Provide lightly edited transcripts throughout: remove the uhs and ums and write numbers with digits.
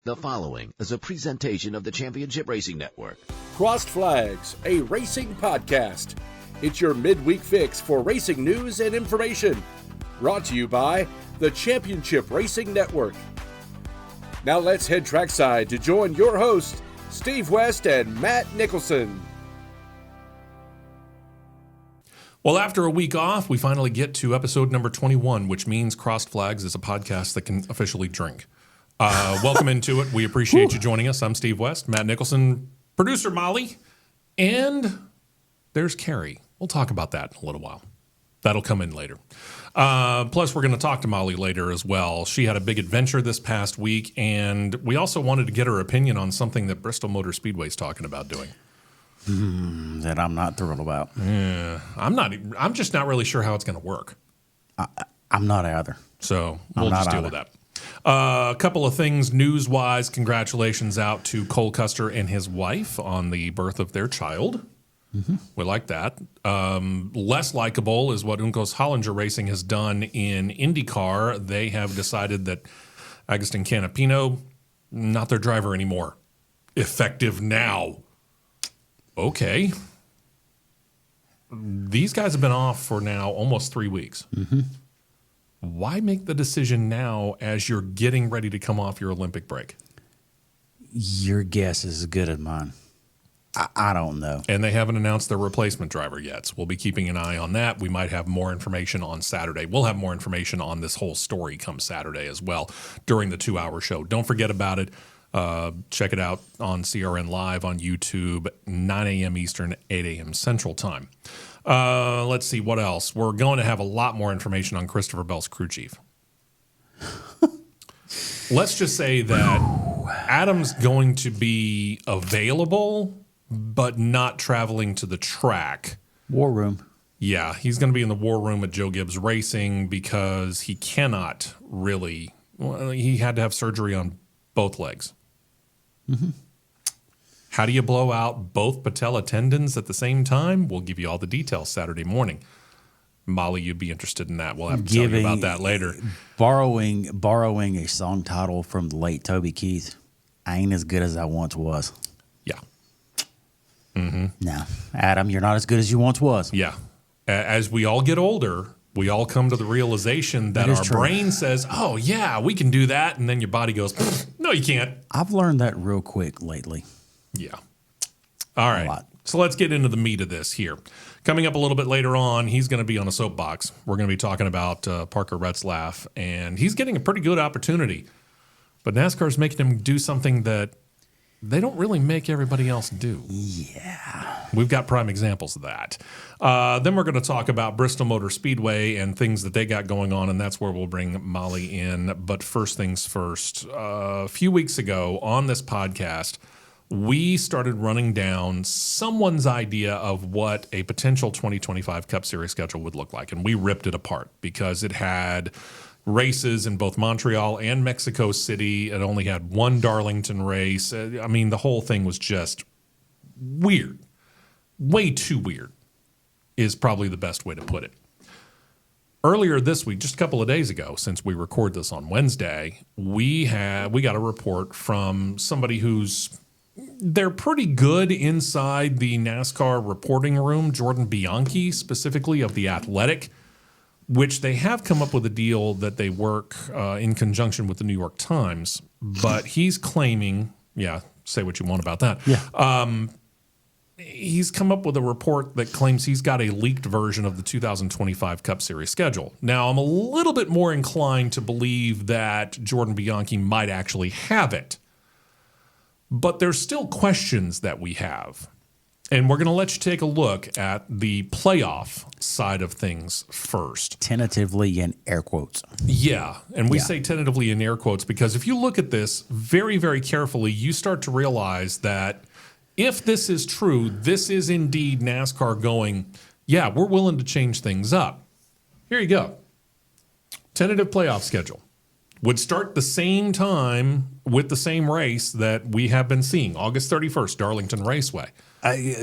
The following is a presentation of the Championship Racing Network. Crossed Flags, a racing podcast. It's your midweek fix for racing news and information. Brought to you by the Championship Racing Network. Now let's head trackside to join your hosts, Steve West and Matt Nicholson. Well, after a week off, we finally get to episode number 21, which means Crossed Flags is a podcast that can officially drink. Welcome into it. We appreciate you joining us. I'm Steve West, Matt Nicholson, producer Molly, and there's Carrie. We'll talk about that in a little while. That'll come in later. Plus, we're going to talk to Molly later as well. She had a big adventure this past week, and we also wanted to get her opinion on something that Bristol Motor Speedway is talking about doing. That I'm not thrilled about. Yeah, I'm just not really sure how it's going to work. I'm not either. So we'll just deal with that. A couple of things news-wise. Congratulations out to Cole Custer and his wife on the birth of their child. Mm-hmm. We like that. Less likable is what Uncos Hollinger Racing has done in IndyCar. They have decided that Agustin Canapino, not their driver anymore. Effective now. Okay. These guys have been off for now almost 3 weeks. Mm-hmm. Why make the decision now as you're getting ready to come off your Olympic break? Your guess is as good as mine. I don't know. And they haven't announced their replacement driver yet, so we'll be keeping an eye on that. We might have more information on Saturday. We'll have more information on this whole story come Saturday as well during the 2-hour show. Don't forget about it. Check it out on CRN Live on YouTube, 9 a.m. Eastern, 8 a.m. Central Time. Let's see, what else? We're going to have a lot more information on Christopher Bell's crew chief. Let's just say that Adam's going to be available, but not traveling to the track. War room. Yeah, he's going to be in the war room at Joe Gibbs Racing because he cannot really, he had to have surgery on both legs. Mm-hmm. How do you blow out both patella tendons at the same time? We'll give you all the details Saturday morning. Molly, you'd be interested in that. We'll have to tell you about that later. Borrowing a song title from the late Toby Keith. I ain't as good as I once was. Yeah. Mm-hmm. No, Adam, you're not as good as you once was. Yeah. As we all get older, we all come to the realization that our brain says, oh, yeah, we can do that. And then your body goes, no, you can't. I've learned that real quick lately. Yeah. All right. So let's get into the meat of this here. Coming up a little bit later on, he's going to be on a soapbox. We're going to be talking about Parker Retzlaff, and he's getting a pretty good opportunity. But NASCAR's making him do something that they don't really make everybody else do. Yeah. We've got prime examples of that. Then we're going to talk about Bristol Motor Speedway and things that they got going on, and that's where we'll bring Molly in. But first things first, a few weeks ago on this podcast, we started running down someone's idea of what a potential 2025 Cup Series schedule would look like. And we ripped it apart because it had races in both Montreal and Mexico City. It only had one Darlington race. I mean, the whole thing was just weird. Way too weird is probably the best way to put it. Earlier this week, just a couple of days ago, since we record this on Wednesday, we got a report from somebody they're pretty good inside the NASCAR reporting room, Jordan Bianchi, specifically of The Athletic, which they have come up with a deal that they work in conjunction with the New York Times. But he's claiming, say what you want about that. Yeah. He's come up with a report that claims he's got a leaked version of the 2025 Cup Series schedule. Now, I'm a little bit more inclined to believe that Jordan Bianchi might actually have it. But there's still questions that we have. And we're going to let you take a look at the playoff side of things first. Tentatively in air quotes. Yeah, and we say tentatively in air quotes because if you look at this very, very carefully, you start to realize that if this is true, this is indeed NASCAR going, yeah, we're willing to change things up. Here you go. Tentative playoff schedule. Would start the same time with the same race that we have been seeing, August 31st, Darlington Raceway.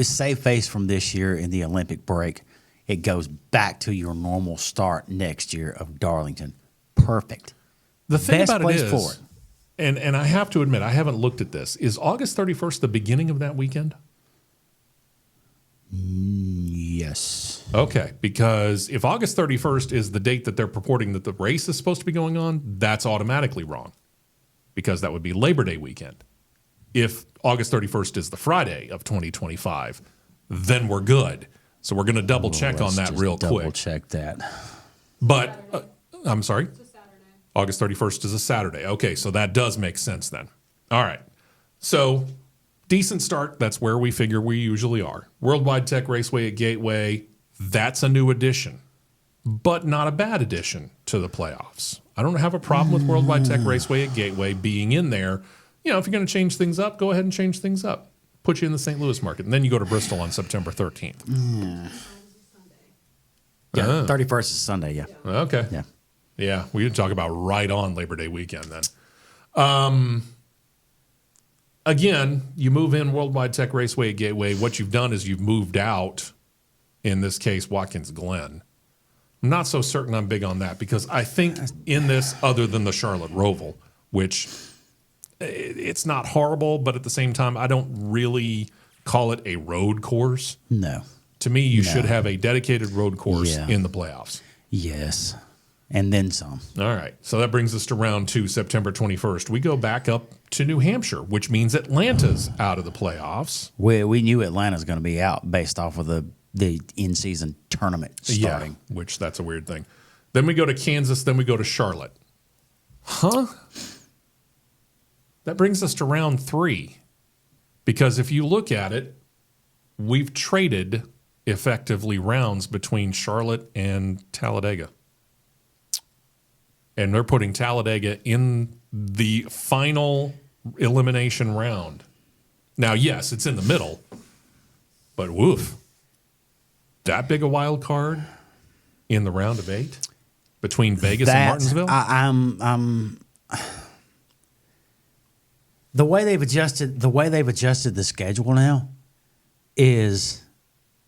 Save face from this year in the Olympic break. It goes back to your normal start next year of Darlington. Perfect. The thing Best about place it is, for it. And I have to admit, I haven't looked at this. Is August 31st the beginning of that weekend? Yes. Okay, because if August 31st is the date that they're purporting that the race is supposed to be going on, that's automatically wrong because that would be Labor Day weekend. If August 31st is the Friday of 2025, then we're good. So we're going to double check on that real quick. Double check that. But I'm sorry? August 31st is a Saturday. Okay, so that does make sense then. All right. So decent start. That's where we figure we usually are. Worldwide Tech Raceway at Gateway, that's a new addition, but not a bad addition to the playoffs. I don't have a problem with Worldwide Tech Raceway at Gateway being in there. You know, if you're going to change things up, go ahead and change things up. Put you in the St. Louis market, and then you go to Bristol on September 13th. Yeah, 31st is Sunday, yeah. Okay. Yeah. Yeah, we would talk about right on Labor Day weekend then. Again, you move in Worldwide Tech Raceway at Gateway. What you've done is you've moved out, in this case, Watkins Glen. I'm not so certain I'm big on that because I think in this, other than the Charlotte Roval, which it's not horrible, but at the same time, I don't really call it a road course. No. To me, you should have a dedicated road course in the playoffs. Yes. And then some. All right. So that brings us to round 2, September 21st. We go back up to New Hampshire, which means Atlanta's out of the playoffs. We knew Atlanta's going to be out based off of the in-season tournament starting. Yeah, which that's a weird thing. Then we go to Kansas. Then we go to Charlotte. Huh? That brings us to round 3. Because if you look at it, we've traded effectively rounds between Charlotte and Talladega. And they're putting Talladega in the final elimination round. Now, yes, it's in the middle, but woof. That big a wild card in the round of 8 between Vegas and Martinsville? The way they've adjusted the schedule now is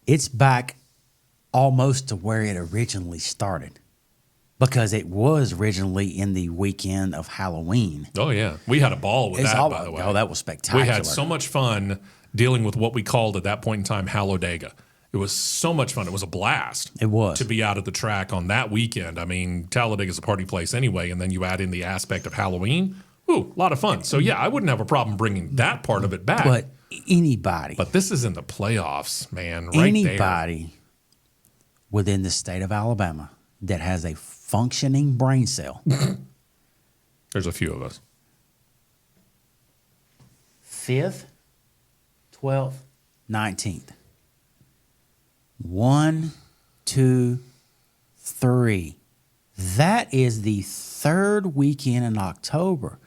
it's back almost to where it originally started. Because it was originally in the weekend of Halloween. Oh, yeah. We had a ball with by the way. Oh, that was spectacular. We had so much fun dealing with what we called at that point in time Hallowdega. It was so much fun. It was a blast. It was. To be out at the track on that weekend. I mean, Talladega is a party place anyway, and then you add in the aspect of Halloween. Ooh, a lot of fun. So, yeah, I wouldn't have a problem bringing that part of it back. But anybody. But this is in the playoffs, man, Anybody within the state of Alabama that has a functioning brain cell. There's a few of us. 5th, 12th, 19th. 1, 2, 3. That is the third weekend in October.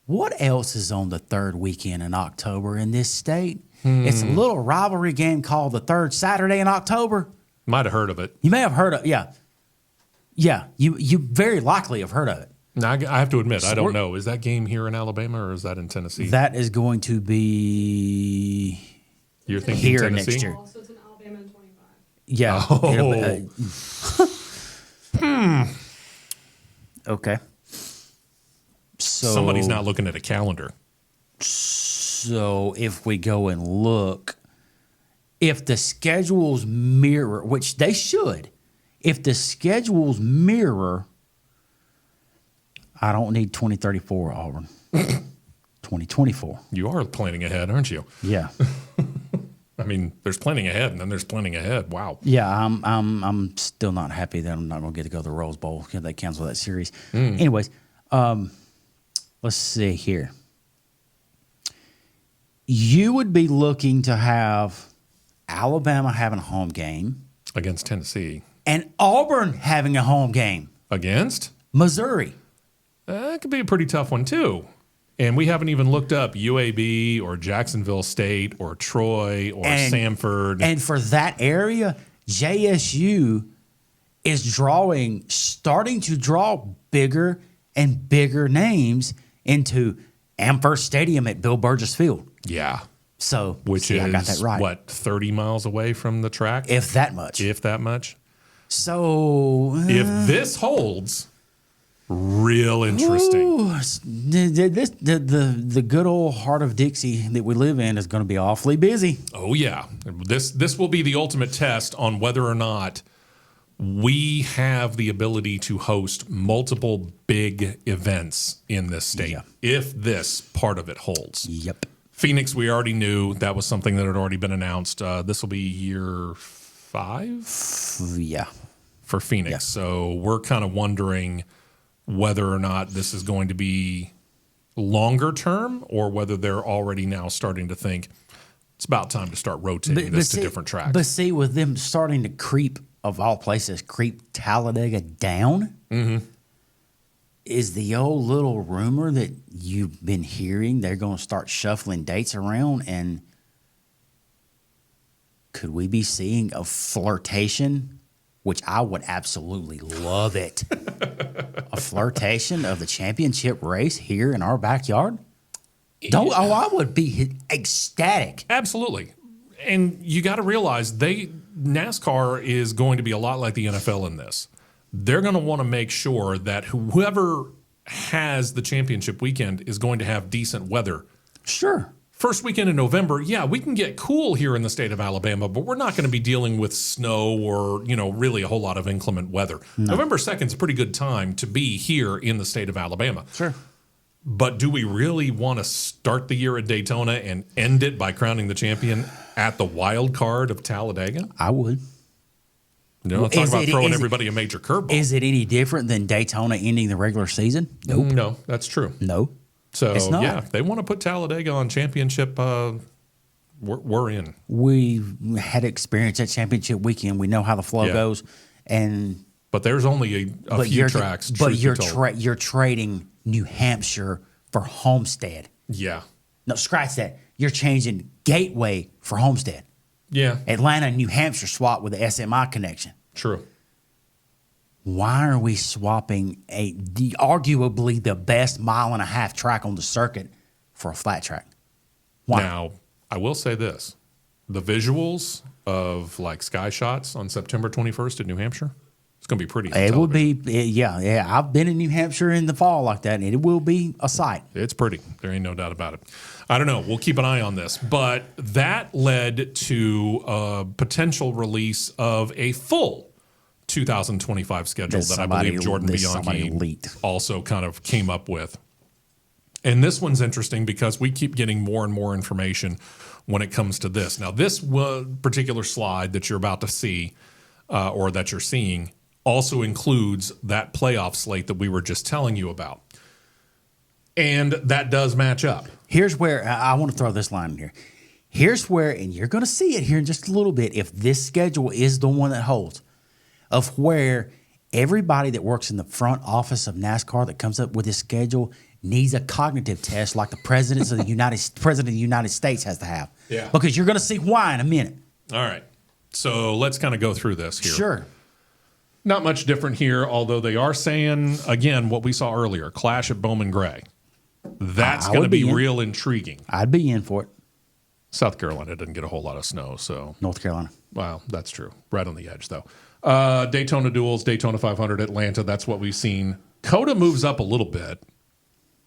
What else is on the third weekend in October in this state? It's a little rivalry game called the third Saturday in October. Might have heard of it. You may have heard of it, yeah. Yeah, you very likely have heard of it. Now, I have to admit, I don't know. Is that game here in Alabama or is that in Tennessee? That is going to be You're thinking here Tennessee? next year. Oh, so it's in Alabama in 25. Yeah. Oh. Okay. So Somebody's not looking at a calendar. So if we go and look, if the schedules mirror, which they should, if the schedules mirror, I don't need 2034 Auburn. 2024. You are planning ahead, aren't you? Yeah. I mean, there's planning ahead, and then there's planning ahead. Wow. Yeah, I'm still not happy that I'm not going to get to go to the Rose Bowl because they canceled that series. Anyways, let's see here. You would be looking to have Alabama having a home game Against Tennessee. and Auburn having a home game. Against? Missouri. That could be a pretty tough one, too. And we haven't even looked up UAB or Jacksonville State or Troy or Samford. And for that area, JSU is starting to draw bigger and bigger names into Amherst Stadium at Bill Burgess Field. Yeah. So, Which I is, got that right. what, 30 miles away from the track? If that much. If that much. So, If this holds, Real interesting. Ooh, the good old heart of Dixie that we live in is going to be awfully busy. Oh yeah, this will be the ultimate test on whether or not we have the ability to host multiple big events in this state. Yeah. If this part of it holds. Yep. Phoenix, we already knew that was something that had already been announced. This will be year 5. Yeah. For Phoenix. Yeah. So we're kind of wondering whether or not this is going to be longer term or whether they're already now starting to think it's about time to start rotating to different tracks. But see, with them starting to creep, of all places, creep Talladega down, is the old little rumor that you've been hearing they're going to start shuffling dates around, and could we be seeing a flirtation, which I would absolutely love it, a flirtation of the championship race here in our backyard? I would be ecstatic. Absolutely. And you got to realize NASCAR is going to be a lot like the NFL in this. They're going to want to make sure that whoever has the championship weekend is going to have decent weather. Sure. First weekend in November, yeah, we can get cool here in the state of Alabama, but we're not going to be dealing with snow or, really a whole lot of inclement weather. No. November 2nd is a pretty good time to be here in the state of Alabama. Sure. But do we really want to start the year at Daytona and end it by crowning the champion at the wild card of Talladega? I would. Talk about throwing everybody a major curveball. Is it any different than Daytona ending the regular season? Nope. No, that's true. No. So, it's not. yeah, if they want to put Talladega on championship, we're in. We had experience at championship weekend. We know how the flow goes. But there's only a few tracks. But you're trading New Hampshire for Homestead. Yeah. No, scratch that. You're changing Gateway for Homestead. Yeah. Atlanta, New Hampshire swap with the SMI connection. True. Why are we swapping arguably the best 1.5-mile track on the circuit for a flat track? Why? Now, I will say this. The visuals of like sky shots on September 21st in New Hampshire, it's going to be pretty. It will be, yeah. I've been in New Hampshire in the fall like that, and it will be a sight. It's pretty. There ain't no doubt about it. I don't know. We'll keep an eye on this. But that led to a potential release of a full 2025 schedule that I believe Jordan Bianchi also kind of came up with. And this one's interesting because we keep getting more and more information when it comes to this. Now, this particular slide that you're about to see or that you're seeing also includes that playoff slate that we were just telling you about. And that does match up. Here's where I want to throw this line in here. Here's where, and you're going to see it here in just a little bit, if this schedule is the one that holds, of where everybody that works in the front office of NASCAR that comes up with this schedule needs a cognitive test like the president of the United States has to have. Yeah. Because you're going to see why in a minute. All right. So let's kind of go through this here. Sure. Not much different here, although they are saying, again, what we saw earlier, clash at Bowman Gray. That's going to be real intriguing. I'd be in for it. South Carolina didn't get a whole lot of snow, so. North Carolina. Well, that's true. Right on the edge, though. Daytona duels, Daytona 500, Atlanta, that's what we've seen. COTA moves up a little bit,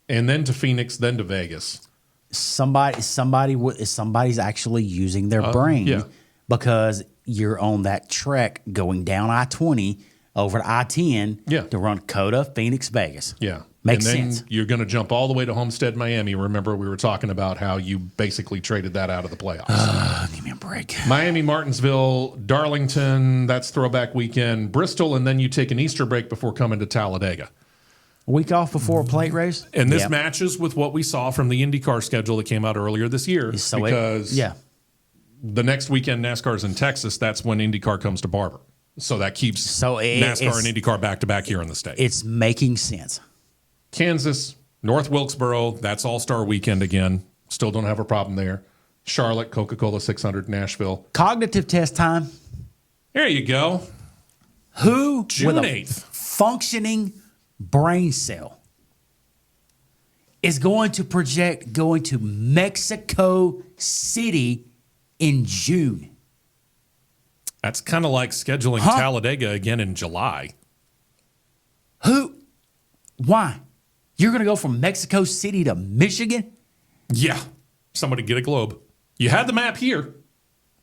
and then to Phoenix, then to Vegas. Somebody's actually using their brain because you're on that trek going down I-20 over to I-10 to run COTA, Phoenix, Vegas. Yeah. Makes and then sense. You're going to jump all the way to Homestead, Miami. Remember, we were talking about how you basically traded that out of the playoffs. Give me a break. Miami, Martinsville, Darlington, that's throwback weekend. Bristol, and then you take an Easter break before coming to Talladega. A week off before a plate race? And this matches with what we saw from the IndyCar schedule that came out earlier this year. Because the next weekend NASCAR's in Texas, that's when IndyCar comes to Barber. So that keeps NASCAR and IndyCar back-to-back here in the state. It's making sense. Kansas, North Wilkesboro, that's All-Star Weekend again. Still don't have a problem there. Charlotte, Coca-Cola 600, Nashville. Cognitive test time. There you go. Who June with 8th. a functioning brain cell is going to project going to Mexico City in June? That's kind of like scheduling Talladega again in July. Who? Why? You're going to go from Mexico City to Michigan? Yeah. Somebody get a globe. You had the map here.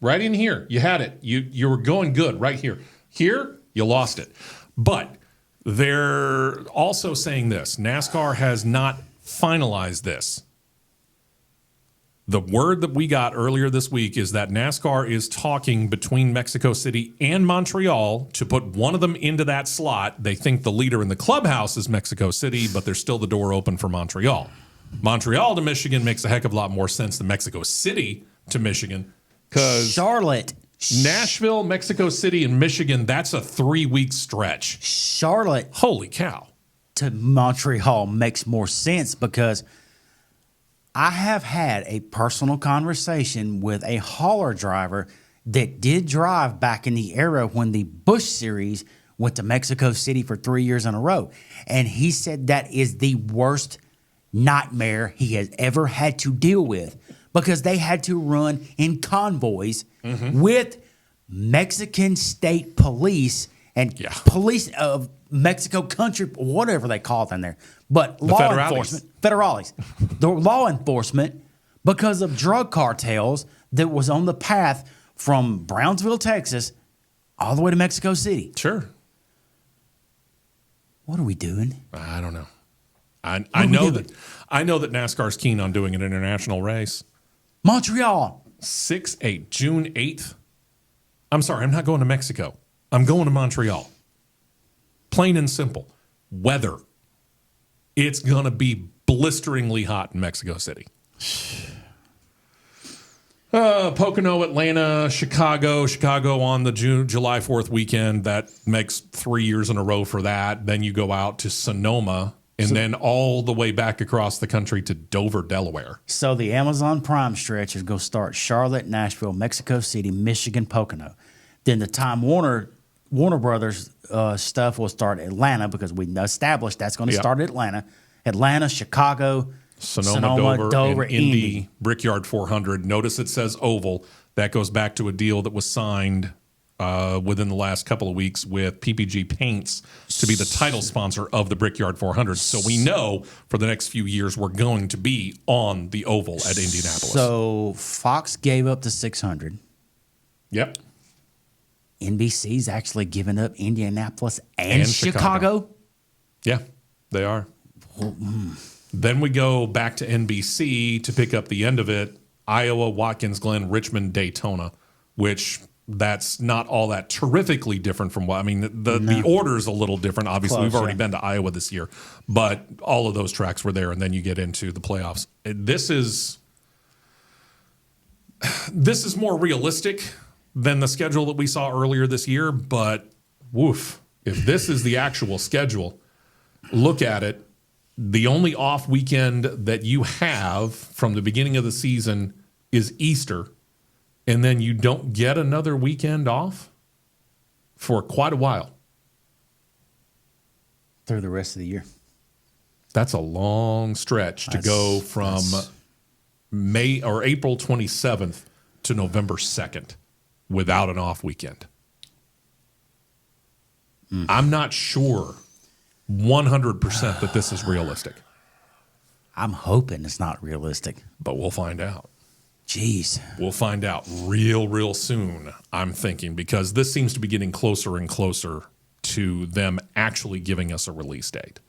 Right in here. You had it. You were going good right here. Here, you lost it. But they're also saying this. NASCAR has not finalized this. The word that we got earlier this week is that NASCAR is talking between Mexico City and Montreal to put one of them into that slot. They think the leader in the clubhouse is Mexico City, but there's still the door open for Montreal. Montreal to Michigan makes a heck of a lot more sense than Mexico City to Michigan. Because Charlotte. Nashville, Mexico City, and Michigan, that's a 3-week stretch. Charlotte Holy cow. to Montreal makes more sense because I have had a personal conversation with a hauler driver that did drive back in the era when the Busch Series went to Mexico City for 3 years in a row. And he said that is the worst nightmare he has ever had to deal with because they had to run in convoys with Mexican state police and police of Mexico country, whatever they call them there. But law enforcement, federales, the law enforcement, because of drug cartels that was on the path from Brownsville, Texas, all the way to Mexico City. Sure. What are we doing? I don't know. I know that NASCAR's keen on doing an international race. Montreal. 6-8, June 8th. I'm sorry, I'm not going to Mexico. I'm going to Montreal. Plain and simple. Weather. It's going to be blisteringly hot in Mexico City. Pocono, Atlanta, Chicago on the July 4th weekend. That makes 3 years in a row for that. Then you go out to Sonoma and then all the way back across the country to Dover, Delaware. So the Amazon Prime stretch is going to start Charlotte, Nashville, Mexico City, Michigan, Pocono. Then the Time Warner Brothers stuff will start Atlanta because we established that's going to start at Atlanta, Chicago, Sonoma, Dover, and Indy, Brickyard 400. Notice it says oval. That goes back to a deal that was signed within the last couple of weeks with PPG Paints to be the title sponsor of the Brickyard 400. So we know for the next few years we're going to be on the oval at Indianapolis. So Fox gave up the 600. Yep. NBC's actually given up Indianapolis and Chicago. Yeah, they are. Then we go back to NBC to pick up the end of it. Iowa, Watkins Glen, Richmond, Daytona, which that's not all that terrifically different from what, I mean, the order's a little different. Obviously, we've already been to Iowa this year, but all of those tracks were there, and then you get into the playoffs. This is more realistic than the schedule that we saw earlier this year, but woof, if this is the actual schedule, look at it. The only off weekend that you have from the beginning of the season is Easter, and then you don't get another weekend off for quite a while. Through the rest of the year. That's a long stretch to go from May or April 27th to November 2nd without an off weekend. I'm not sure 100% that this is realistic. I'm hoping it's not realistic. But we'll find out. Jeez. We'll find out real soon, I'm thinking, because this seems to be getting closer and closer to them actually giving us a release date.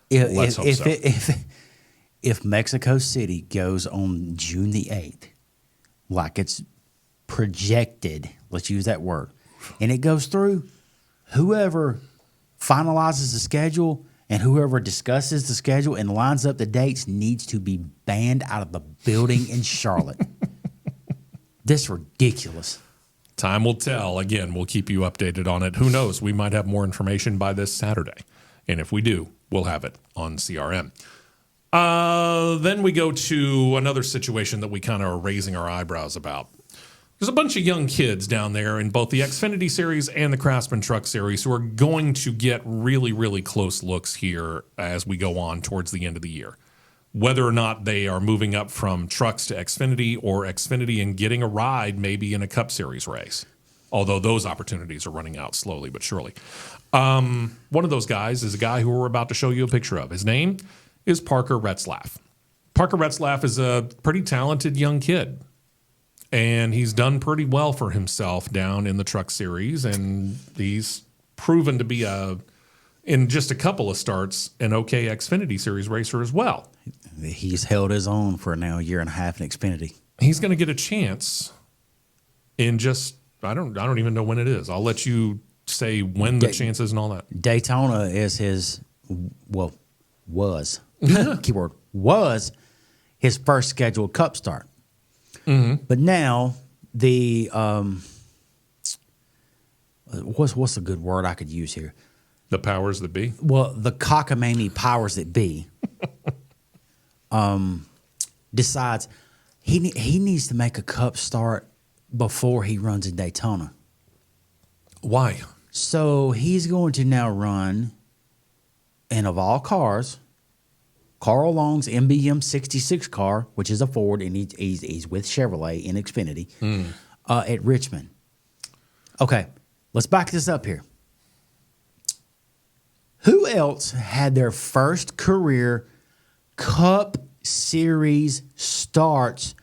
Let's hope so. If Mexico City goes on June the 8th, like it's projected, let's use that word, and it goes through, whoever finalizes the schedule and whoever discusses the schedule and lines up the dates needs to be banned out of the building in Charlotte. This is ridiculous. Time will tell. Again, we'll keep you updated on it. Who knows? We might have more information by this Saturday. And if we do, we'll have it on CRM. Then we go to another situation that we kind of are raising our eyebrows about. There's a bunch of young kids down there in both the Xfinity Series and the Craftsman Truck Series who are going to get really close looks here as we go on towards the end of the year. Whether or not they are moving up from trucks to Xfinity or Xfinity and getting a ride maybe in a Cup Series race. although those opportunities are running out slowly but surely. One of those guys is a guy who we're about to show you a picture of. His name is Parker Retzlaff. Parker Retzlaff is a pretty talented young kid, and he's done pretty well for himself down in the Truck Series, and he's proven to be in just a couple of starts, an okay Xfinity Series racer as well. He's held his own for now a year and a half in Xfinity. He's going to get a chance in just, I don't even know when it is. I'll let you say when the chance is and all that. Daytona is his, well, was, keyword, was his first scheduled Cup start. Mm-hmm. But now the, what's a good word I could use here? The powers that be? Well, the cockamamie powers that be decides he needs to make a Cup start before he runs in Daytona. Why? So he's going to now run, and of all cars, Carl Long's MBM 66 car, which is a Ford, and he's with Chevrolet in Xfinity, at Richmond. Okay, let's back this up here. Who else had their first career Cup Series starts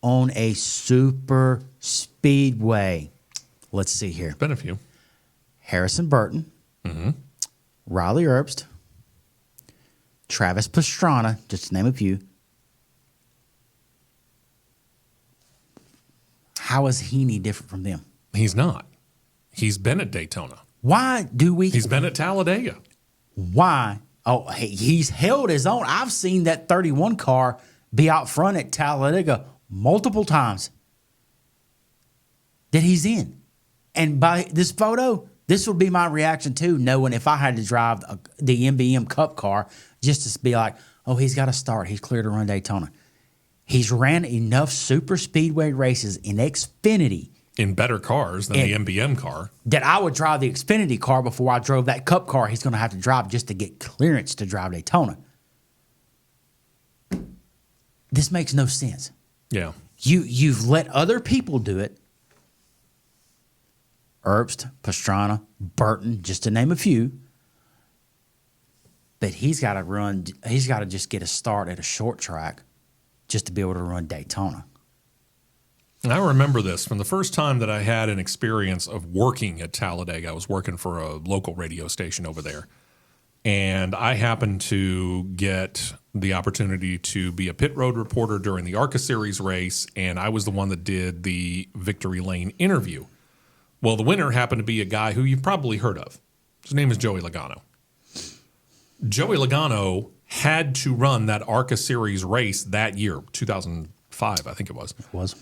on a super speedway? Let's see here. Been a few. Harrison Burton, Riley Herbst, Travis Pastrana, just to name a few. How is he any different from them? He's not. He's been at Daytona. Why do we? He's been at Talladega. Why? Oh, he's held his own. I've seen that 31 car be out front at Talladega multiple times that he's in. And by this photo, this would be my reaction too, knowing if I had to drive the MBM Cup car just to be like, oh, he's got to start. He's clear to run Daytona. He's ran enough super speedway races in Xfinity. In better cars than the MBM car. That I would drive the Xfinity car before I drove that Cup car he's going to have to drive just to get clearance to drive Daytona. This makes no sense. Yeah. You've let other people do it. Herbst, Pastrana, Burton, just to name a few. But he's got to just get a start at a short track just to be able to run Daytona. I remember this from the first time that I had an experience of working at Talladega. I was working for a local radio station over there. And I happened to get the opportunity to be a pit road reporter during the ARCA Series race, and I was the one that did the Victory Lane interview. Well, the winner happened to be a guy who you've probably heard of. His name is Joey Logano. Joey Logano had to run that ARCA Series race that year, 2005, I think it was. It was.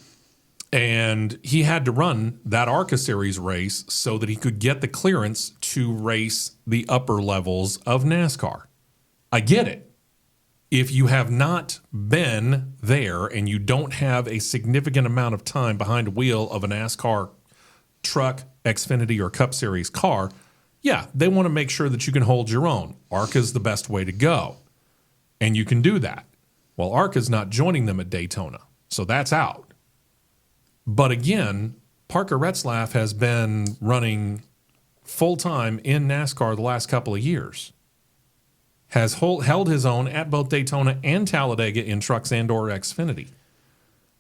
And he had to run that ARCA Series race so that he could get the clearance to race the upper levels of NASCAR. I get it. If you have not been there and you don't have a significant amount of time behind a wheel of a NASCAR truck, Xfinity, or Cup Series car, yeah, they want to make sure that you can hold your own. ARCA is the best way to go. And you can do that. Well, ARCA is not joining them at Daytona, so that's out. But again, Parker Retzlaff has been running full-time in NASCAR the last couple of years. Has held his own at both Daytona and Talladega in trucks and/or Xfinity.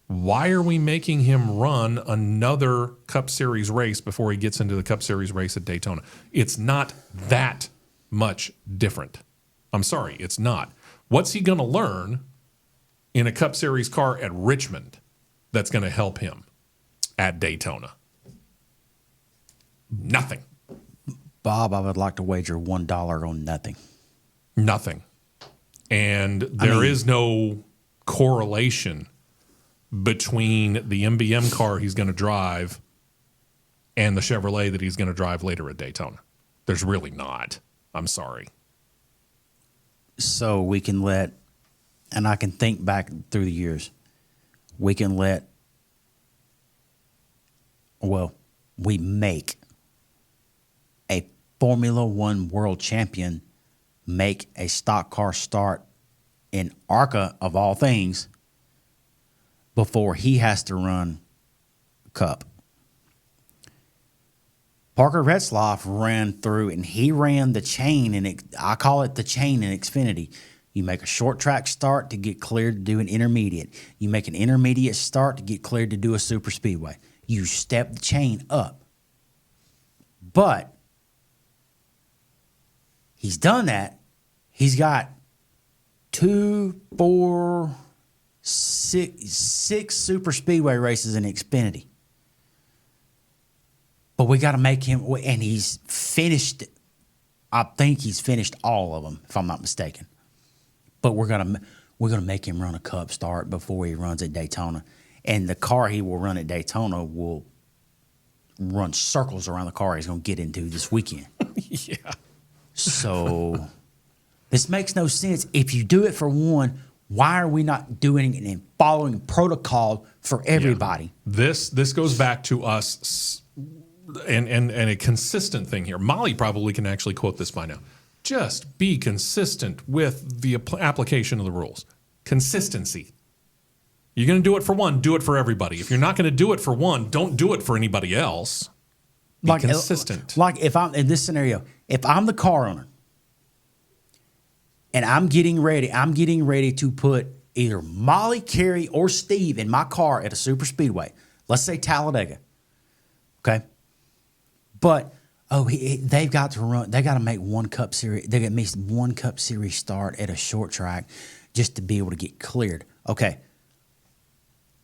Why are we making him run another Cup Series race before he gets into the Cup Series race at Daytona? It's not that much different. I'm sorry, it's not. What's he going to learn in a Cup Series car at Richmond that's going to help him at Daytona? Nothing. Bob, I would like to wager $1 on nothing. Nothing. And there is no correlation between the MBM car he's going to drive and the Chevrolet that he's going to drive later at Daytona. There's really not. I'm sorry. So we can let, and I can think back through the years, we can let, well, we make a Formula One world champion make a stock car start in ARCA, of all things, before he has to run Cup. Parker Retzlaff ran through, and he ran the chain, and I call it the chain in Xfinity. You make a short track start to get cleared to do an intermediate. You make an intermediate start to get cleared to do a super speedway. You step the chain up. But he's done that. He's got 2, 4, 6 super speedway races in Xfinity. But we got to make him, and he's finished, I think he's finished all of them, if I'm not mistaken. But we're gonna make him run a Cup start before he runs at Daytona. And the car he will run at Daytona will run circles around the car he's going to get into this weekend. Yeah. So this makes no sense. If you do it for one, why are we not doing it and following protocol for everybody? Yeah. This goes back to us and a consistent thing here. Molly probably can actually quote this by now. Just be consistent with the application of the rules. Consistency. You're going to do it for one, do it for everybody. If you're not going to do it for one, don't do it for anybody else. Be consistent. Like if I'm in this scenario, if I'm the car owner and I'm getting ready to put either Molly, Carrie, or Steve in my car at a super speedway. Let's say Talladega. Okay? But they've got to run. They got to make one Cup Series. They got to miss one Cup Series start at a short track just to be able to get cleared. Okay.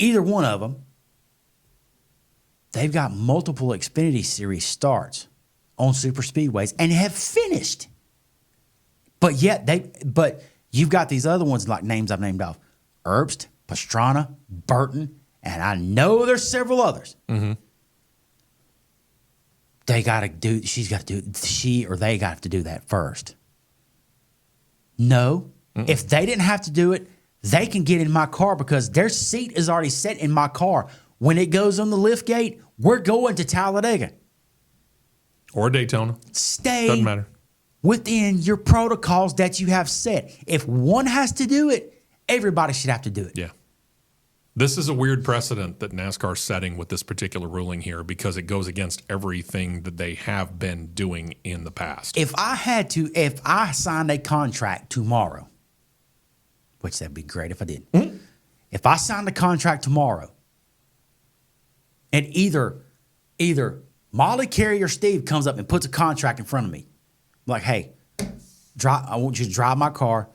Either one of them, they've got multiple Xfinity Series starts on super speedways and have finished. But you've got these other ones like names I've named off: Herbst, Pastrana, Burton, and I know there's several others. Mm-hmm. They got to do that first. No. Mm-mm. If they didn't have to do it, they can get in my car because their seat is already set in my car. When it goes on the lift gate, we're going to Talladega. Or Daytona. Doesn't matter. Within your protocols that you have set. If one has to do it, everybody should have to do it. Yeah. This is a weird precedent that NASCAR's setting with this particular ruling here because it goes against everything that they have been doing in the past. If I signed a contract tomorrow, which that'd be great if I did. Mm-hmm. If I signed a contract tomorrow and either Molly, Carrie, or Steve comes up and puts a contract in front of me, like, hey, I want you to drive my car,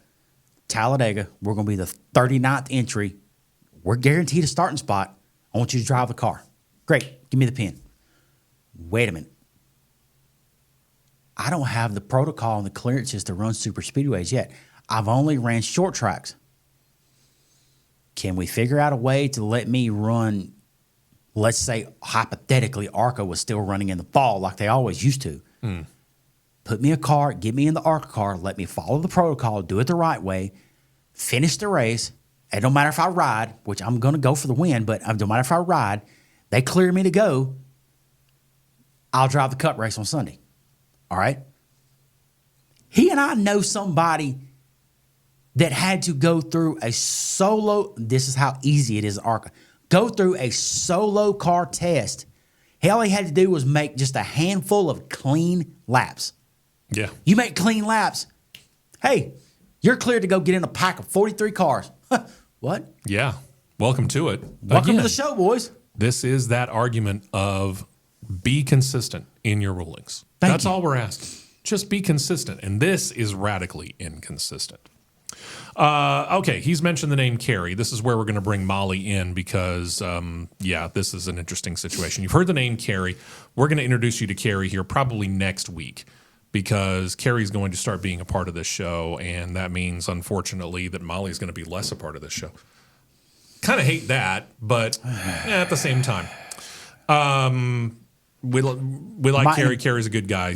Talladega. We're going to be the 39th entry. We're guaranteed a starting spot. I want you to drive the car. Great. Give me the pin. Wait a minute. I don't have the protocol and the clearances to run super speedways yet. I've only ran short tracks. Can we figure out a way to let me run, let's say, hypothetically, ARCA was still running in the fall like they always used to. Mm. Put me a car, get me in the ARCA car, let me follow the protocol, do it the right way, finish the race. It don't matter if I ride, which I'm going to go for the win, but it don't matter if I ride. They clear me to go. I'll drive the Cup race on Sunday. All right? He and I know somebody that had to go through a solo, this is how easy it is, ARCA, go through a solo car test. All he had to do was make just a handful of clean laps. Yeah. You make clean laps, hey, you're cleared to go get in a pack of 43 cars. What? Yeah. Welcome to it. Welcome to the show, boys. This is that argument of be consistent in your rulings. That's all we're asking. Just be consistent. And this is radically inconsistent. Okay, he's mentioned the name Carrie. This is where we're going to bring Molly in because, this is an interesting situation. You've heard the name Carrie. We're going to introduce you to Carrie here probably next week because Carrie's going to start being a part of this show, and that means, unfortunately, that Molly's going to be less a part of this show. Kind of hate that, but at the same time. We like Carrie. Carrie's a good guy.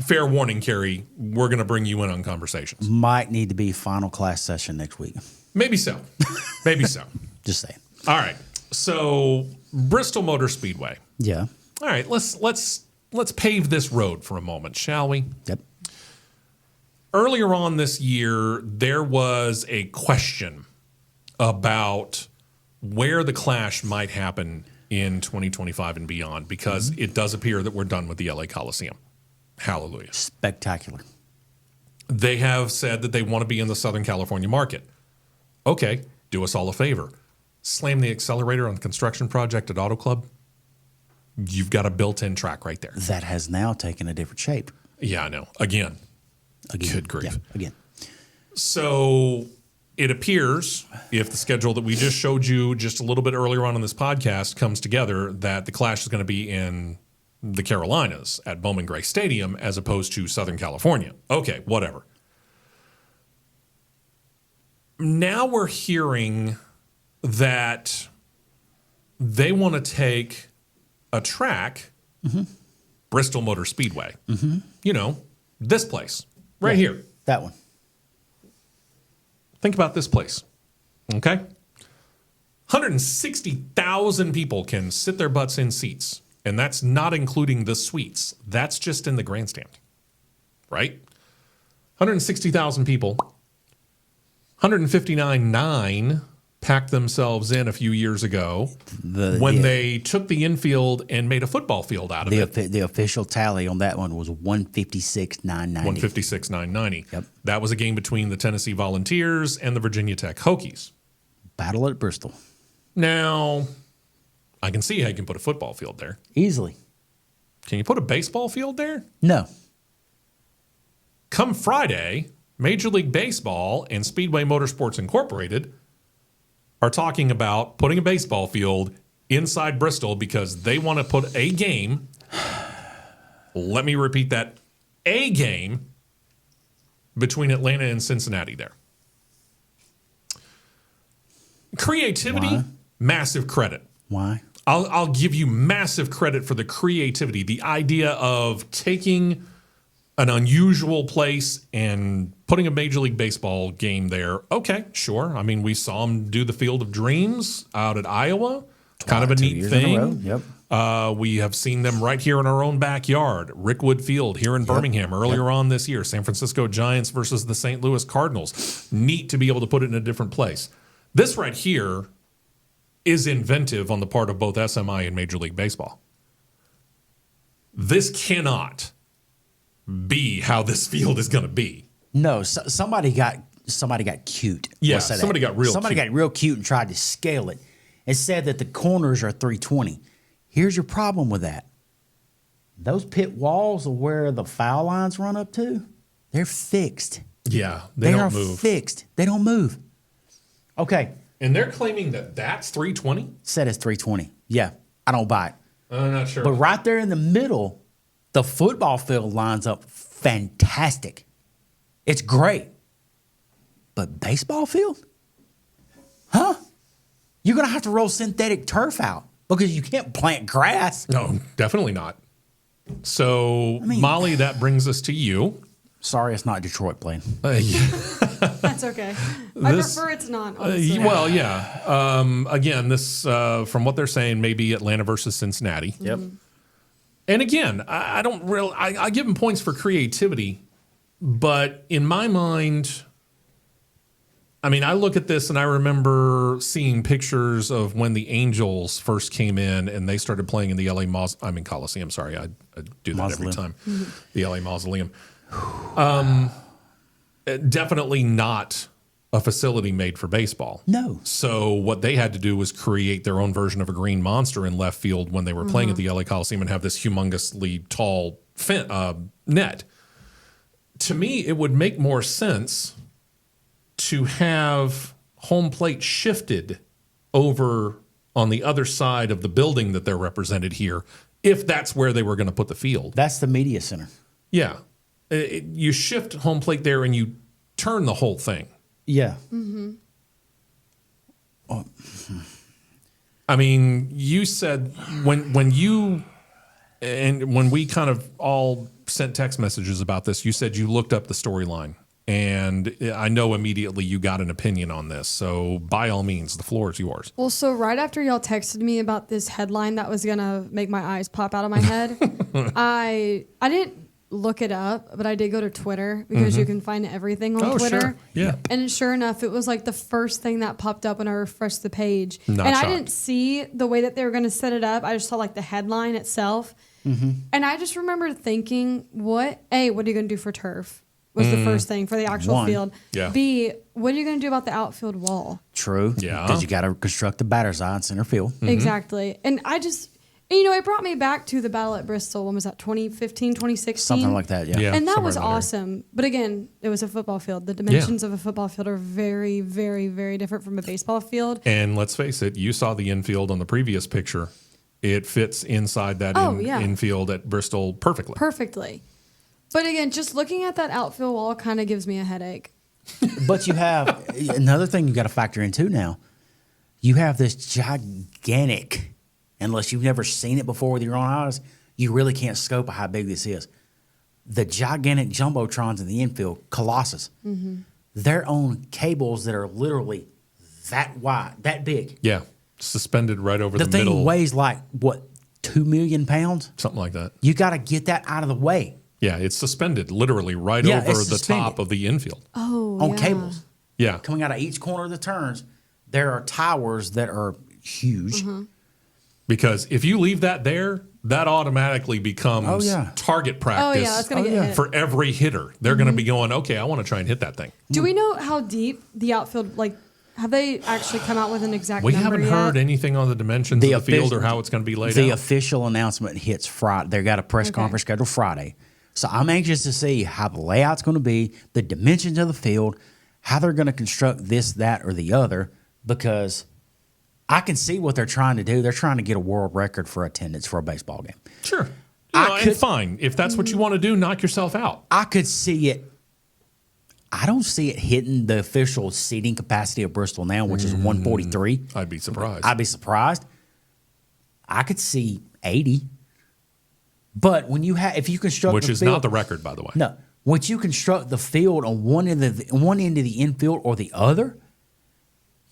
Fair warning, Carrie, we're going to bring you in on conversations. Might need to be final class session next week. Maybe so. Maybe so. Just saying. All right. So Bristol Motor Speedway. Yeah. All right. Let's pave this road for a moment, shall we? Yep. Earlier on this year, there was a question about where the clash might happen in 2025 and beyond because it does appear that we're done with the LA Coliseum. Hallelujah. Spectacular. They have said that they want to be in the Southern California market. Okay, do us all a favor. Slam the accelerator on the construction project at Auto Club. You've got a built-in track right there. That has now taken a different shape. Yeah, I know. Again. Good grief. Yeah, again. So it appears, if the schedule that we just showed you just a little bit earlier on in this podcast comes together, that the Clash is going to be in the Carolinas at Bowman Gray Stadium as opposed to Southern California. Okay, whatever. Now we're hearing that they want to take a track, Bristol Motor Speedway. You know, this place right here. That one. Think about this place, okay? 160,000 people can sit their butts in seats, and that's not including the suites. That's just in the grandstand, right? 160,000 people. 159.9 packed themselves in a few years ago when they took the infield and made a football field out of it. The official tally on that one was 156,990. 156,990. Yep. That was a game between the Tennessee Volunteers and the Virginia Tech Hokies. Battle at Bristol. Now, I can see how you can put a football field there. Easily. Can you put a baseball field there? No. Come Friday, Major League Baseball and Speedway Motorsports Incorporated are talking about putting a baseball field inside Bristol because they want to put a game. Let me repeat that. A game between Atlanta and Cincinnati there. Creativity, Why? massive credit. Why? I'll give you massive credit for the creativity, the idea of taking an unusual place and putting a Major League Baseball game there. Okay, sure. I mean, we saw them do the Field of Dreams out at Iowa. Kind of a neat thing. Yep. We have seen them right here in our own backyard. Rickwood Field here in Birmingham earlier on this year. San Francisco Giants versus the St. Louis Cardinals. Neat to be able to put it in a different place. This right here is inventive on the part of both SMI and Major League Baseball. This cannot be how this field is going to be. No, somebody got cute. Yeah, Let's say somebody that. got real Somebody cute. got real cute and tried to scale it and said that the corners are 320. Here's your problem with that. Those pit walls of where the foul lines run up to, they're fixed. Yeah, they don't move. They are fixed. They don't move. Okay. And they're claiming that that's 320? Said it's 320. Yeah, I don't buy it. I'm not sure. But right there in the middle, the football field lines up fantastic. It's great. But baseball field? Huh? You're going to have to roll synthetic turf out because you can't plant grass. No, definitely not. So, Molly, that brings us to you. Sorry, it's not Detroit playing. That's okay. I prefer it's not. Honestly. Well, yeah. Again, this, from what they're saying, maybe Atlanta versus Cincinnati. Yep. And again, I don't really, I give them points for creativity, but in my mind, I mean, I look at this and I remember seeing pictures of when the Angels first came in and they started playing in the LA Coliseum. Sorry, I do that Mausoleum. every time. The LA Mausoleum. Definitely not a facility made for baseball. No. So what they had to do was create their own version of a green monster in left field when they were playing at the LA Coliseum and have this humongously tall net. To me, it would make more sense to have home plate shifted over on the other side of the building that they're represented here, if that's where they were going to put the field. That's the media center. Yeah. You shift home plate there and you turn the whole thing. Yeah. I mean, you said when we kind of all sent text messages about this, you said you looked up the storyline. And I know immediately you got an opinion on this. So by all means, the floor is yours. Well, so right after y'all texted me about this headline that was going to make my eyes pop out of my head, I didn't look it up, but I did go to Twitter because you can find everything on Twitter. Sure. Yeah. And sure enough, it was like the first thing that popped up when I refreshed the page. Not and shocked. I didn't see the way that they were going to set it up. I just saw like the headline itself. And I just remember thinking, what are you going to do for turf? Was the first thing for the actual One. field. Yeah. B, what are you going to do about the outfield wall? True. Yeah. Because you got to construct the batter's eye in center field. Exactly. And I just, it brought me back to the battle at Bristol. When was that, 2015, 2016? Something like that, yeah. Yeah. And that somewhere was in that area. awesome. But again, it was a football field. The dimensions of a football field are very, very, very different from a baseball field. And let's face it, you saw the infield on the previous picture. It fits inside that infield at Bristol perfectly. Perfectly. But again, just looking at that outfield wall kind of gives me a headache. But you have another thing you got to factor in too now. You have this gigantic, unless you've never seen it before with your own eyes, you really can't scope how big this is. The gigantic jumbotrons in the infield, Colossus, they're on cables that are literally that wide, that big. Yeah. Suspended right over the The thing middle. weighs like, what, 2 million pounds? Something like that. You got to get that out of the way Yeah, it's suspended literally right Yeah, over it's the suspended. top of the infield. Oh, on yeah. cables. Yeah. Coming out of each corner of the turns, there are towers that are huge. Because if you leave that there, that automatically becomes Oh, yeah. target Oh, practice yeah, that's going to get hit. for every hitter. They're going to be going, okay, I want to try and hit that thing. Do we know how deep the outfield, have they actually come out with an exact We number haven't yet? heard anything on the dimensions The of the field or official- how it's going to be laid The out. official announcement hits Friday. They got a press Okay. conference scheduled Friday. So I'm anxious to see how the layout's going to be, the dimensions of the field, how they're going to construct this, that, or the other, because I can see what they're trying to do. They're trying to get a world record for attendance for a baseball game. Sure. I And could- fine. If that's what you want to do, knock yourself out. I could see it. I don't see it hitting the official seating capacity of Bristol now, which is 143. I'd be surprised. I'd be surprised. I could see 80. But when you have, if you construct Which the is field, not the record, by the way. No, once you construct the field on one end of the infield or the other,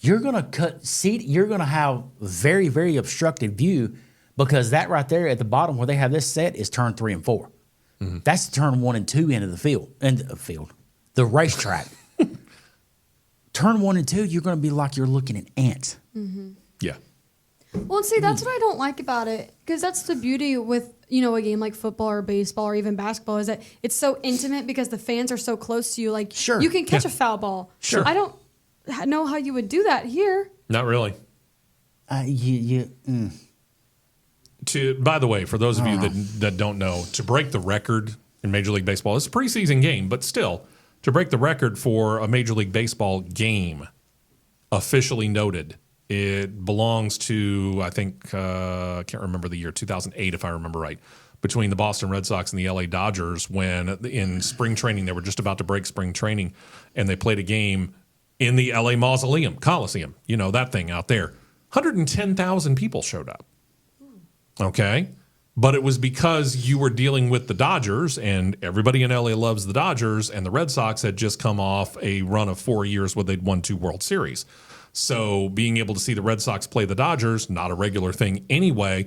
you're gonna cut seat. You're gonna have very, very obstructed view because that right there at the bottom where they have this set is turn 3 and 4. That's the turn 1 and 2 end of the field, the racetrack. Turn 1 and 2, you're gonna be like you're looking at ants. Yeah. Well, and see, that's what I don't like about it, because that's the beauty with, a game like football or baseball or even basketball, is that it's so intimate because the fans are so close to you. Like, Sure. you can catch Yeah. a foul ball. Sure. I don't know how you would do that here. Not really. By the way, for those of you that don't know, to break the record in Major League Baseball, it's a preseason game, but still, to break the record for a Major League Baseball game, officially noted, it belongs to, I think, I can't remember the year, 2008, if I remember right, between the Boston Red Sox and the LA Dodgers, when in spring training, they were just about to break spring training, and they played a game in the LA Mausoleum, Coliseum, that thing out there. 110,000 people showed up. Okay. But it was because you were dealing with the Dodgers, and everybody in LA loves the Dodgers, and the Red Sox had just come off a run of 4 years where they'd won 2 World Series. So being able to see the Red Sox play the Dodgers, not a regular thing anyway,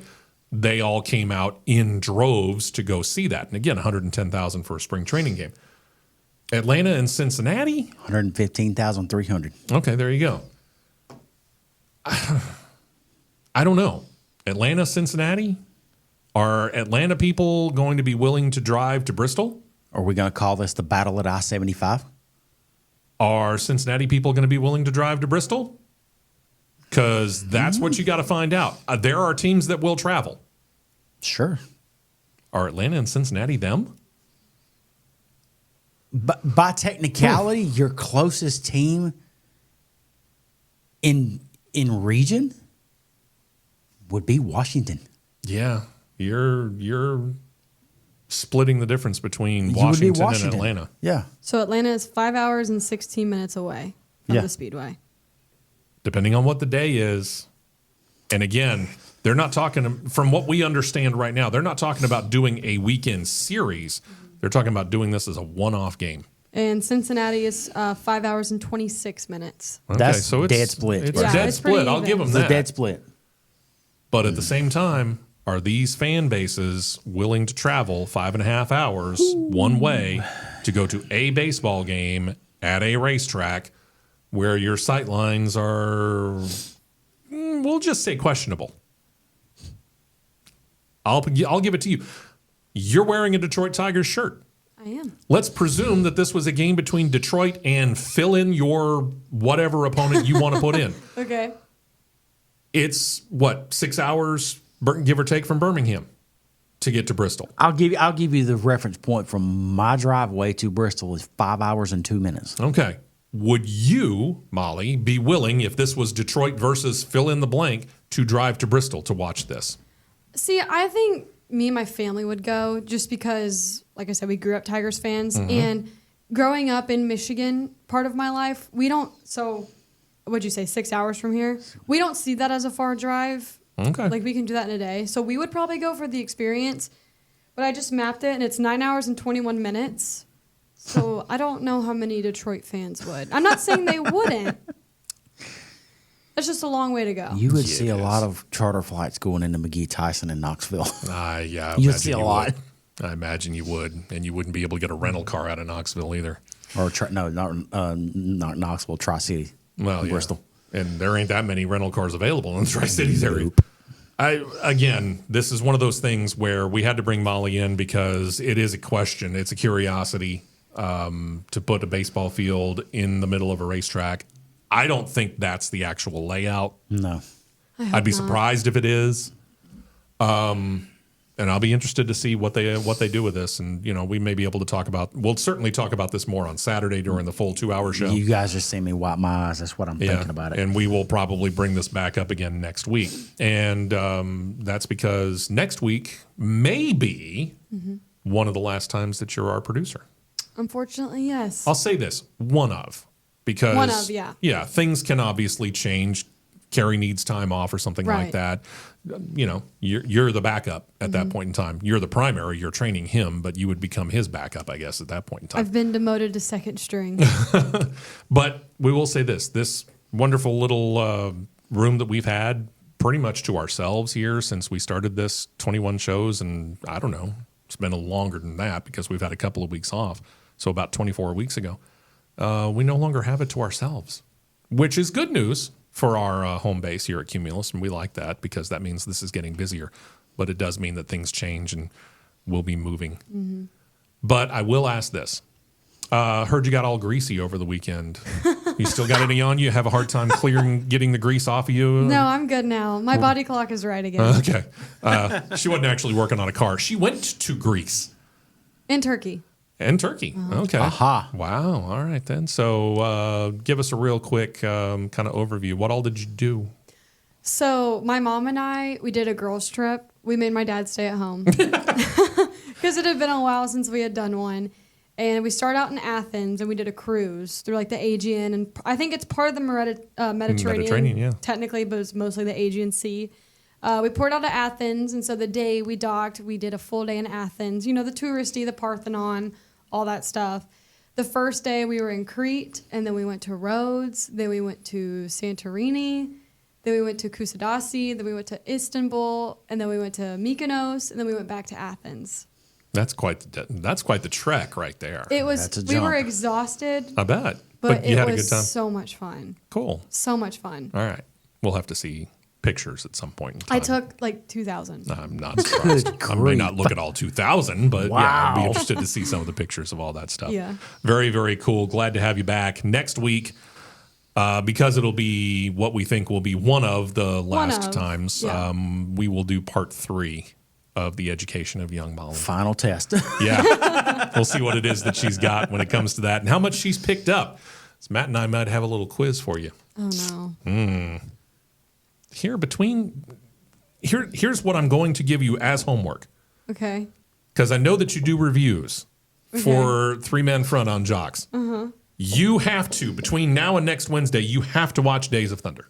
they all came out in droves to go see that. And again, 110,000 for a spring training game. Atlanta and Cincinnati? 115,300. Okay, there you go. I don't know. Atlanta, Cincinnati? Are Atlanta people going to be willing to drive to Bristol? Are we going to call this the battle at I-75? Are Cincinnati people going to be willing to drive to Bristol? Because that's what you got to find out. There are teams that will travel. Sure. Are Atlanta and Cincinnati them? But by technicality, your closest team in region would be Washington. Yeah, you're splitting the difference between You would be Washington and Atlanta. Yeah. So Atlanta is 5 hours and 16 minutes away from Yeah. the Speedway. Depending on what the day is. And again, they're not talking, from what we understand right now, they're not talking about doing a weekend series. They're talking about doing this as a one-off game. And Cincinnati is 5 hours and 26 minutes. Okay, That's so it's dead split. It's Yeah, dead it's pretty split. I'll even. give them It's a that. dead split. But at the same time, are these fan bases willing to travel 5.5 hours one way to go to a baseball game at a racetrack where your sight lines are, we'll just say questionable? I'll give it to you. You're wearing a Detroit Tigers shirt. I am. Let's presume that this was a game between Detroit and fill in your whatever opponent you want to put in. Okay. It's, 6 hours, give or take, from Birmingham to get to Bristol. I'll give you the reference point from my driveway to Bristol is 5 hours and 2 minutes. Okay. Would you, Molly, be willing, if this was Detroit versus fill in the blank, to drive to Bristol to watch this? See, I think me and my family would go just because, like I said, we grew up Tigers fans. And growing up in Michigan, part of my life, we don't, so what'd you say, 6 hours from here? We don't see that as a far drive. Okay. Like, we can do that in a day. So we would probably go for the experience. But I just mapped it, and it's 9 hours and 21 minutes. So I don't know how many Detroit fans would. I'm not saying they wouldn't. It's just a long way to go. You would see a lot of charter flights going into McGee Tyson in Knoxville. Yeah, You'd see a lot. I imagine you would, and you wouldn't be able to get a rental car out of Knoxville either. Or not Knoxville, Tri-City. Well, yeah. Bristol. And there ain't that many rental cars available in the Tri-Cities area. Again, this is one of those things where we had to bring Molly in because it is a question. It's a curiosity to put a baseball field in the middle of a racetrack. I don't think that's the actual layout. No. I'd be surprised if it is. And I'll be interested to see what they do with this. And, we may be able to we'll certainly talk about this more on Saturday during the full 2-hour show. You guys just see me wipe my eyes. That's what I'm thinking about it. And we will probably bring this back up again next week. And that's because next week may be one of the last times that you're our producer. Unfortunately, yes. I'll say this, because yeah, things can obviously change. Carrie needs time off or something like that. You're the backup at that point in time. You're the primary. You're training him, but you would become his backup, I guess, at that point in time. I've been demoted to second string. But we will say this wonderful little room that we've had pretty much to ourselves here since we started this 21 shows. And I don't know, it's been longer than that because we've had a couple of weeks off. So about 24 weeks ago, we no longer have it to ourselves, which is good news for our home base here at Cumulus, and we like that because that means this is getting busier. But it does mean that things change and we'll be moving. But I will ask this. Heard you got all greasy over the weekend. You still got any on you? Have a hard time getting the grease off of you? No, I'm good now. My body clock is right again. Okay. She wasn't actually working on a car. She went to Greece. In Turkey. And Turkey. Okay. Aha. Wow. All right, then. So give us a real quick kind of overview. What all did you do? So my mom and I, we did a girls' trip. We made my dad stay at home because it had been a while since we had done one. And we started out in Athens, and we did a cruise through like the Aegean. And I think it's part of the Mediterranean, yeah. Technically, but it's mostly the Aegean Sea. We poured out of Athens, and so the day we docked, we did a full day in Athens. The touristy, the Parthenon, all that stuff. The first day we were in Crete, and then we went to Rhodes, then we went to Santorini, then we went to Kusadasi, then we went to Istanbul, and then we went to Mykonos, and then we went back to Athens. That's quite the trek right there. It was. We were exhausted. I bet. But you had a was good time. So much fun. Cool. So much fun. All right. We'll have to see pictures at some point in time. I took like 2,000. I'm not surprised. I may not look at all 2,000, but yeah, I'd be interested to see some of the pictures of all that stuff. Yeah. Very, very cool. Glad to have you back next week because it'll be what we think will be one of the last times. Yeah. We will do part 3 of the education of young Molly. Final test. Yeah. We'll see what it is that she's got when it comes to that and how much she's picked up. So Matt and I might have a little quiz for you. Oh, no. Here's what I'm going to give you as homework. Okay. Because I know that you do reviews for 3 Man Front on Jocks. You have to, between now and next Wednesday, you have to watch Days of Thunder.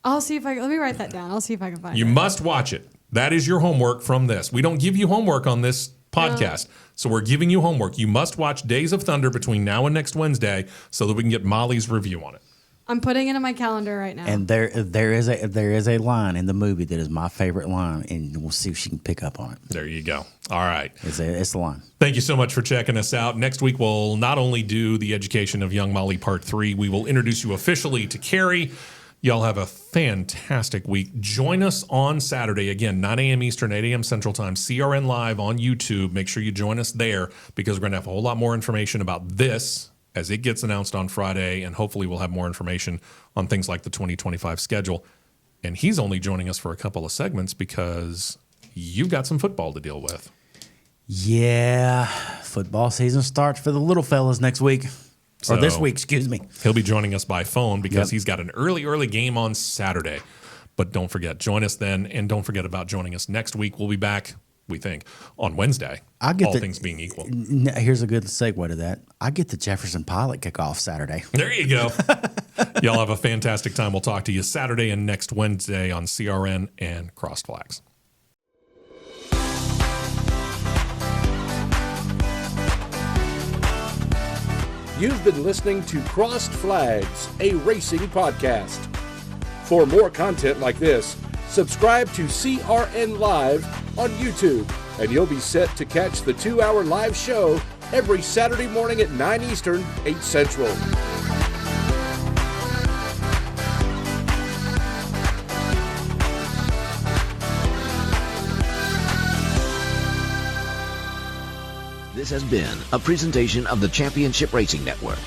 I'll see if let me write that down. I'll see if I can find it. You must watch it. That is your homework from this. We don't give you homework on this podcast. So we're giving you homework. You must watch Days of Thunder between now and next Wednesday so that we can get Molly's review on it. I'm putting it in my calendar right now. And there is a line in the movie that is my favorite line, and we'll see if she can pick up on it. There you go. All right. It's the line. Thank you so much for checking us out. Next week, we'll not only do the education of young Molly Part 3, we will introduce you officially to Carrie. Y'all have a fantastic week. Join us on Saturday, again, 9 a.m. Eastern, 8 a.m. Central Time, CRN Live on YouTube. Make sure you join us there because we're going to have a whole lot more information about this as it gets announced on Friday, and hopefully we'll have more information on things like the 2025 schedule. And he's only joining us for a couple of segments because you've got some football to deal with. Yeah, football season starts for the little fellas next week. Or this week, excuse me. He'll be joining us by phone because he's got an early game on Saturday. But don't forget, join us then, and don't forget about joining us next week. We'll be back, we think, on Wednesday, all things being equal. Here's a good segue to that. I get the Jefferson Pilot kickoff Saturday. There you go. Y'all have a fantastic time. We'll talk to you Saturday and next Wednesday on CRN and Crossed Flags. You've been listening to Crossed Flags, a racing podcast. For more content like this, subscribe to CRN Live on YouTube, and you'll be set to catch the 2-hour live show every Saturday morning at 9 Eastern, 8 Central. This has been a presentation of the Championship Racing Network.